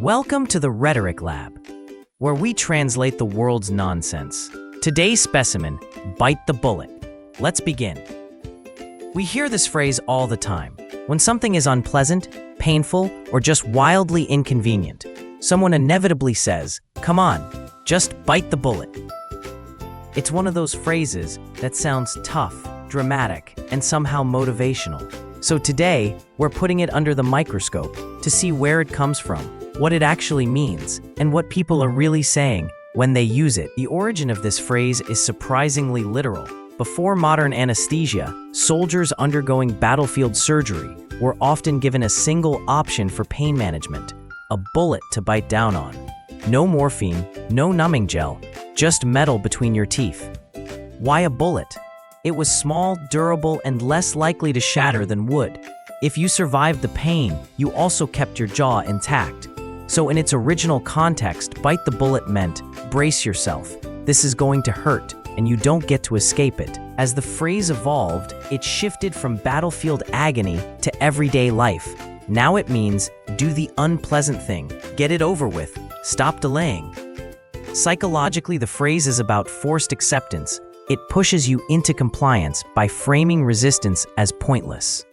Welcome to the Rhetoric Lab, where we translate the world's nonsense. Today's specimen, bite the bullet. Let's begin. We hear this phrase all the time. When something is unpleasant, painful, or just wildly inconvenient, someone inevitably says, "Come on, just bite the bullet." It's one of those phrases that sounds tough, dramatic, and somehow motivational. So today, we're putting it under the microscope to see where it comes from, what it actually means, and what people are really saying when they use it. The origin of this phrase is surprisingly literal. Before modern anesthesia, soldiers undergoing battlefield surgery were often given a single option for pain management: a bullet to bite down on. No morphine, no numbing gel, just metal between your teeth. Why a bullet? It was small, durable, and less likely to shatter than wood. If you survived the pain, you also kept your jaw intact. So in its original context, bite the bullet meant, brace yourself. This is going to hurt, and you don't get to escape it. As the phrase evolved, it shifted from battlefield agony to everyday life. Now it means, do the unpleasant thing, get it over with, stop delaying. Psychologically, the phrase is about forced acceptance. It pushes you into compliance by framing resistance as pointless.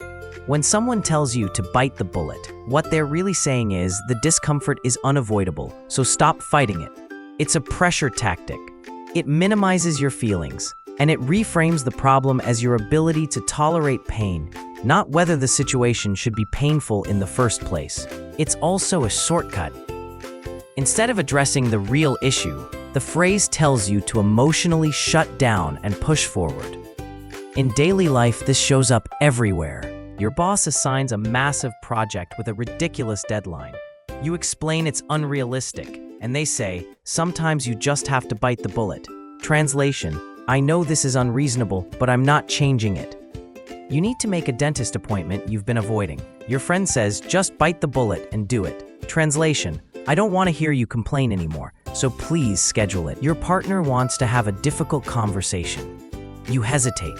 When someone tells you to bite the bullet, what they're really saying is the discomfort is unavoidable, so stop fighting it. It's a pressure tactic. It minimizes your feelings, and it reframes the problem as your ability to tolerate pain, not whether the situation should be painful in the first place. It's also a shortcut. Instead of addressing the real issue, the phrase tells you to emotionally shut down and push forward. In daily life, this shows up everywhere. Your boss assigns a massive project with a ridiculous deadline. You explain it's unrealistic, and they say, sometimes you just have to bite the bullet. Translation: I know this is unreasonable, but I'm not changing it. You need to make a dentist appointment you've been avoiding. Your friend says, just bite the bullet and do it. Translation: I don't want to hear you complain anymore, so please schedule it. Your partner wants to have a difficult conversation. You hesitate.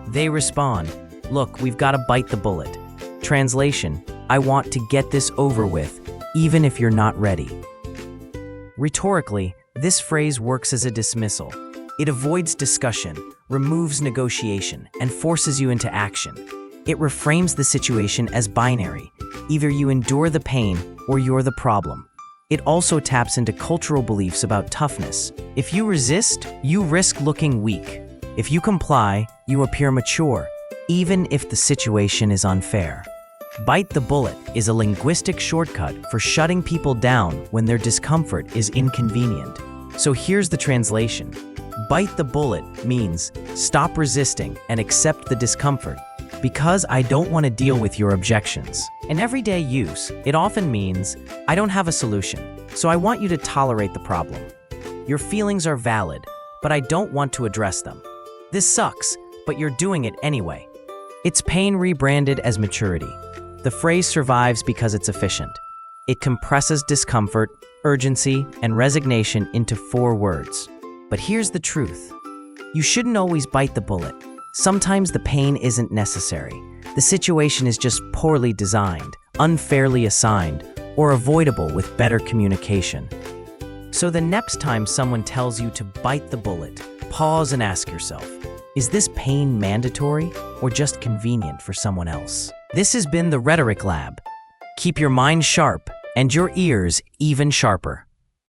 They respond, look, we've got to bite the bullet. Translation: I want to get this over with, even if you're not ready. Rhetorically, this phrase works as a dismissal. It avoids discussion, removes negotiation, and forces you into action. It reframes the situation as binary. Either you endure the pain or you're the problem. It also taps into cultural beliefs about toughness. If you resist, you risk looking weak. If you comply, you appear mature, even if the situation is unfair. Bite the bullet is a linguistic shortcut for shutting people down when their discomfort is inconvenient. So here's the translation. Bite the bullet means stop resisting and accept the discomfort, because I don't want to deal with your objections. In everyday use, it often means, I don't have a solution, so I want you to tolerate the problem. Your feelings are valid, but I don't want to address them. This sucks, but you're doing it anyway. It's pain rebranded as maturity. The phrase survives because it's efficient. It compresses discomfort, urgency, and resignation into 4 words. But here's the truth. You shouldn't always bite the bullet. Sometimes the pain isn't necessary. The situation is just poorly designed, unfairly assigned, or avoidable with better communication. So the next time someone tells you to bite the bullet, pause and ask yourself, is this pain mandatory or just convenient for someone else? This has been the Rhetoric Lab. Keep your mind sharp and your ears even sharper.